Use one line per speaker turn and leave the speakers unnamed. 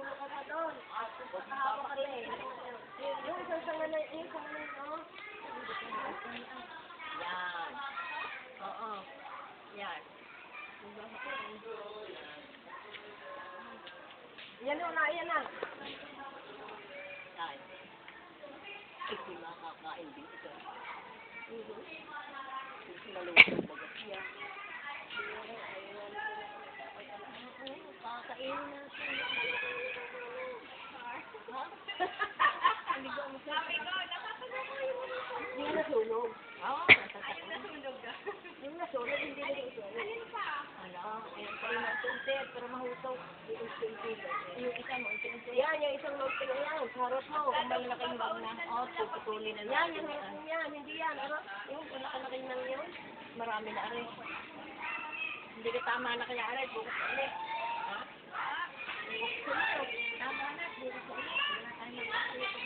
ka pa doon. Kahawa ka rin. Yung isang sanganay, oh. Yan. Oo. Yan. Yan na, yan na. Ay. Ay, sila kakain din ito. Maluwag bagat siya. Kakainin natin. Ha? Hindi ko mo sabi ko, nakapagod ko yung hindi na nasunog. Oo, nasunog ka. Yung nasunog, hindi na nasunog. Alin pa? Ano, ayun pa yung nasunog, pero mahusog. Yung isa mo, yan, yung isang lote na yan. Harap mo, kung malalaking bag na. Oo, puputulin na yan. Yan, yung harap mo yan, hindi yan. Ano, yung malalaking lang yun. Marami na rin. Hindi ka tama na kaya rin, bukas ulit. Ha? Bukas ulit. Tama na, bukas ulit. Wala tayong